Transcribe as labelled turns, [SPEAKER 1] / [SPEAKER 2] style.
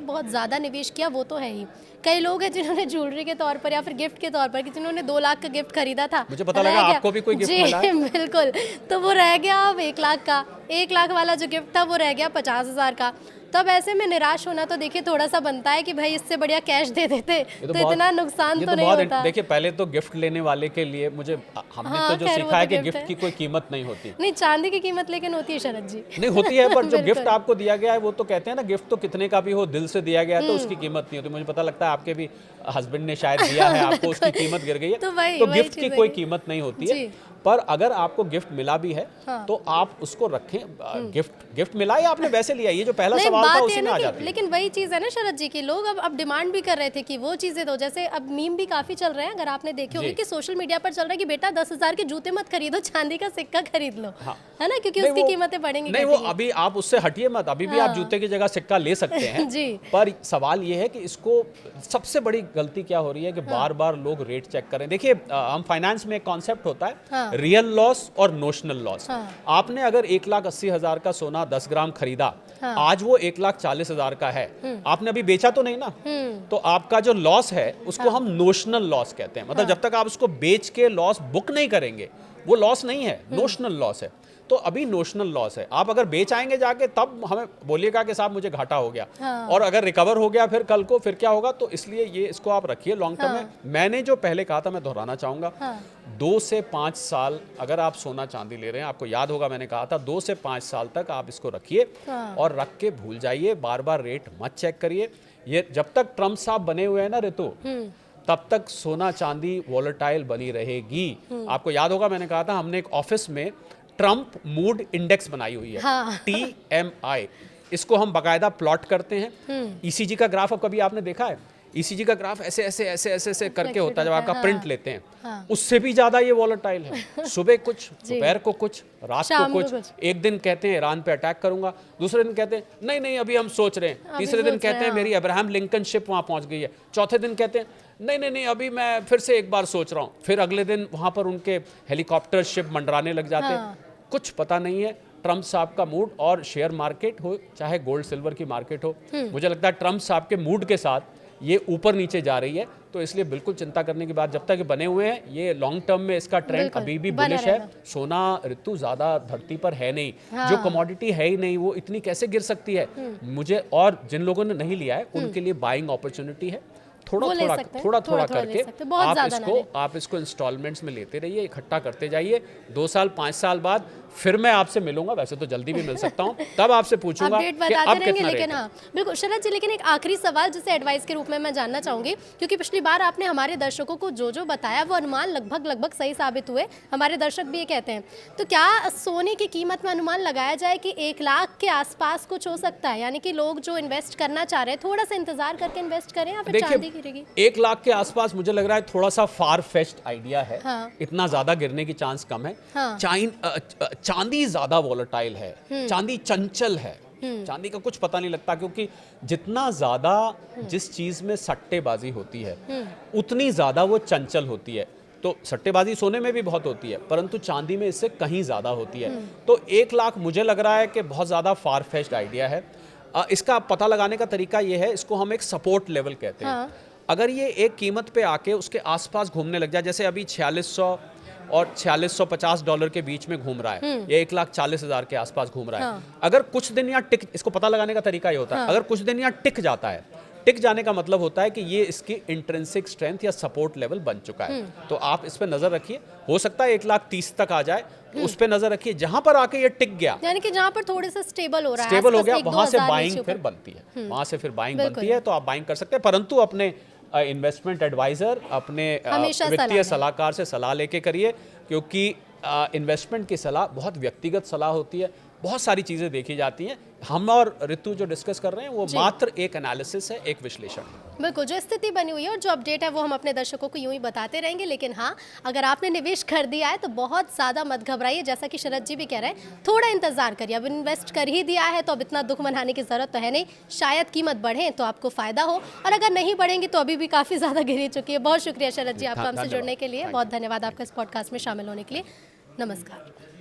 [SPEAKER 1] बहुत ज़्यादा निवेश किया वो तो है ही। कई लोग हैं जिन्होंने ज्वेलरी के तौर पर या फिर गिफ्ट के तौर पर कि जिन्होंने 2 लाख का गिफ्ट खरीदा था,
[SPEAKER 2] मुझे पता
[SPEAKER 1] रह
[SPEAKER 2] लगा
[SPEAKER 1] गया।
[SPEAKER 2] आपको भी कोई गिफ्ट
[SPEAKER 1] जी
[SPEAKER 2] मिला है।
[SPEAKER 1] बिल्कुल, तो वो रह गया अब 1 लाख का। 1 लाख वाला जो गिफ्ट था वो रह गया 50,000 का। तब ऐसे में निराश होना तो देखिए थोड़ा सा बनता है कि भाई इससे बढ़िया कैश दे देते तो इतना नुकसान तो नहीं होता।
[SPEAKER 2] देखिए पहले तो गिफ्ट लेने वाले के लिए हमने तो जो सीखा है कि गिफ्ट की कोई कीमत नहीं होती।
[SPEAKER 1] नहीं, चांदी की कीमत लेकिन होती है शरद जी।
[SPEAKER 2] नहीं होती है, पर जो गिफ्ट आपको दिया गया है वो तो कहते हैं ना, गिफ्ट तो कितने का भी हो, दिल से दिया गया है तो उसकी कीमत नहीं होती। मुझे पता लगता है आपके भी हस्बैंड ने शायद दिया है आपको, उसकी कीमत गिर गई है। तो गिफ्ट की कोई कीमत नहीं होती है। पर अगर आपको गिफ्ट मिला भी है तो आप उसको रखें। गिफ्ट मिला या आपने वैसे लिया, ये जो पहला सवाल था उसी में आ जाती है।
[SPEAKER 1] लेकिन वही चीज है ना शरद जी की, लोग अब डिमांड भी कर रहे थे कि वो चीजें दो। जैसे अब मीम भी काफी चल रहे हैं, अगर आपने देखे होंगे कि सोशल मीडिया पर चल रहा है कि बेटा 10,000 के जूते मत खरीदो, चांदी का सिक्का खरीद लो। है ना, क्योंकि उसकी कीमतें बढ़ेंगी।
[SPEAKER 2] नहीं, वो अभी आप उससे हटिए मत, अभी भी आप जूते की जगह सिक्का ले सकते हैं।
[SPEAKER 1] जी।
[SPEAKER 2] पर सवाल ये है कि इसको सबसे बड़ी गलती क्या हो रही है कि बार बार लोग रेट चेक करें। देखिए हम फाइनेंस में एक कॉन्सेप्ट होता है रियल लॉस और नोशनल लॉस। आपने अगर 1,80,000 का सोना 10 ग्राम खरीदा, आज वो 1,40,000 का है, आपने अभी बेचा तो नहीं ना, तो आपका जो लॉस है उसको हम नोशनल लॉस कहते हैं। मतलब जब तक आप उसको बेच के लॉस बुक नहीं करेंगे वो लॉस नहीं है, नोशनल लॉस है। तो अभी नोशनल लॉस है। आप अगर बेच आएंगे जाके तब हमें बोलिएगा कि साहब मुझे घाटा हो गया। और अगर रिकवर हो गया फिर कल को फिर क्या होगा, तो इसलिए ये इसको आप रखिए लॉन्ग टर्म में। मैंने जो पहले कहा था मैं दोहराना चाहूंगा, 2 से 5 साल अगर आप सोना चांदी ले रहे हैं, आपको याद होगा मैंने कहा था 2 से 5 साल तक आप इसको रखिए और रख के भूल जाइए। बार बार रेट मत चेक करिए। ये जब तक ट्रम्प साहब बने हुए हैं ना ऋतु, तब तक सोना चांदी वॉलेटाइल बनी रहेगी। आपको याद होगा मैंने कहा था हमने एक ऑफिस में ट्रम्प मूड इंडेक्स बनाई हुई है, TMI। इसको हम बाकायदा प्लॉट करते हैं। ECG का ग्राफ अब कभी आपने देखा है? ECG का ग्राफ ऐसे ऐसे ऐसे ऐसे ऐसे करके होता है जब आपका प्रिंट लेते हैं। उससे भी ज्यादा ये वॉलेटाइल है। सुबह कुछ, दोपहर को कुछ, रात को कुछ। एक दिन कहते हैं ईरान पे अटैक करूंगा, दूसरे दिन कहते हैं नहीं नहीं अभी हम सोच रहे हैं, तीसरे दिन कहते हैं मेरी अब्राहम लिंकन शिप वहां पहुंच गई है, चौथे दिन कहते हैं नहीं नहीं नहीं अभी मैं फिर से एक बार सोच रहा हूँ, फिर अगले दिन वहां पर उनके हेलीकॉप्टर शिप मंडराने लग जाते हैं। कुछ पता नहीं है ट्रम्प साहब का मूड। और शेयर मार्केट हो चाहे गोल्ड सिल्वर की मार्केट हो, मुझे लगता है ट्रम्प साहब के मूड के साथ ये ऊपर नीचे जा रही है। तो इसलिए बिल्कुल चिंता करने की बात, जब तक ये बने हुए हैं ये लॉन्ग टर्म में इसका ट्रेंड अभी भी बुलिश है। सोना ऋतु ज्यादा धरती पर है नहीं, जो कमोडिटी है ही नहीं वो इतनी कैसे गिर सकती है। मुझे और जिन लोगों ने नहीं लिया है उनके लिए बाइंग अपॉर्चुनिटी है। थोड़ा थोड़ा करके आप इसको इंस्टॉलमेंट्स में लेते रहिए, इकट्ठा करते जाइए। 2 साल 5 साल बाद फिर मैं आपसे मिलूंगा, वैसे तो जल्दी भी मिल सकता हूँ, तब आपसे पूछूंगा कि अब कितना रेट है।
[SPEAKER 1] बिल्कुल शरद जी, लेकिन एक आखिरी सवाल जिसे एडवाइस के रूप में मैं जानना चाहूंगी, क्योंकि पिछली बार आपने हमारे दर्शकों को जो बताया वो अनुमान लगभग सही साबित हुए, हमारे दर्शक भी ये कहते हैं। तो क्या सोने की कीमत में अनुमान लगाया जाए कि 1 लाख के आसपास कुछ हो सकता है? यानी कि लोग जो इन्वेस्ट करना चाह रहे हैं थोड़ा सा इंतजार करके इन्वेस्ट करें या फिर चांदी गिरेगी?
[SPEAKER 2] 1 लाख के आसपास मुझे लग रहा है थोड़ा सा फार फेच्ड आइडिया है। इतना ज्यादा गिरने की चांस कम है। चांदी ज्यादा वॉलेटाइल है, चांदी चंचल है। चांदी का कुछ पता नहीं लगता, क्योंकि जितना ज्यादा जिस चीज में सट्टेबाजी होती है उतनी ज्यादा वो चंचल होती है। तो सट्टेबाजी सोने में भी बहुत होती है, परंतु चांदी में इससे कहीं ज्यादा होती है। तो 1 लाख मुझे लग रहा है कि बहुत ज्यादा फार फेच्ड आइडिया है। इसका पता लगाने का तरीका ये है, इसको हम एक सपोर्ट लेवल कहते हैं। अगर ये एक कीमत पे आके उसके आसपास घूमने लग जाए, जैसे अभी 4600 और $4650 के बीच में घूम रहा है, ये 1,40,000 के आसपास घूम रहा है। अगर कुछ दिन यहाँ इसको पता लगाने का तरीका ये होता है, अगर कुछ दिन यहाँ टिक जाता है, टिक जाने का मतलब होता है कि ये इसकी इंट्रिंसिक स्ट्रेंथ या सपोर्ट लेवल बन चुका है। तो आप इस पे नजर रखिए, हो सकता है 1,30,000 तक आ जाए, उस पे नजर रखिए। जहां पर आके ये टिक गया,
[SPEAKER 1] यानी कि जहां पर थोड़े से स्टेबल हो रहा है,
[SPEAKER 2] स्टेबल हो गया, वहां से बाइंग फिर बनती है, वहां से फिर बाइंग बनती है। तो आप बाइंग कर सकते हैं, परंतु अपने इन्वेस्टमेंट एडवाइजर, अपने वित्तीय सलाहकार से सलाह लेके करिए, क्योंकि इन्वेस्टमेंट की सलाह बहुत व्यक्तिगत सलाह होती है, बहुत सारी चीज़ें देखी जाती हैं। हम और ऋतु जो डिस्कस कर रहे हैं वो मात्र एक एनालिसिस है, एक विश्लेषण है।
[SPEAKER 1] बिल्कुल, जो स्थिति बनी हुई है और जो अपडेट है वो हम अपने दर्शकों को यूं ही बताते रहेंगे। लेकिन हाँ, अगर आपने निवेश कर दिया है तो बहुत ज़्यादा मत घबराइए, जैसा कि शरद जी भी कह रहे हैं, थोड़ा इंतजार करिए। अब इन्वेस्ट कर ही दिया है तो अब इतना दुख मनाने की ज़रूरत तो है नहीं। शायद कीमत बढ़े तो आपको फ़ायदा हो, और अगर नहीं बढ़ेंगे तो अभी भी काफ़ी ज़्यादा गिरी चुकी है। बहुत शुक्रिया शरद जी आपका हमसे जुड़ने के लिए, बहुत धन्यवाद आपका इस पॉडकास्ट में शामिल होने के लिए। नमस्कार।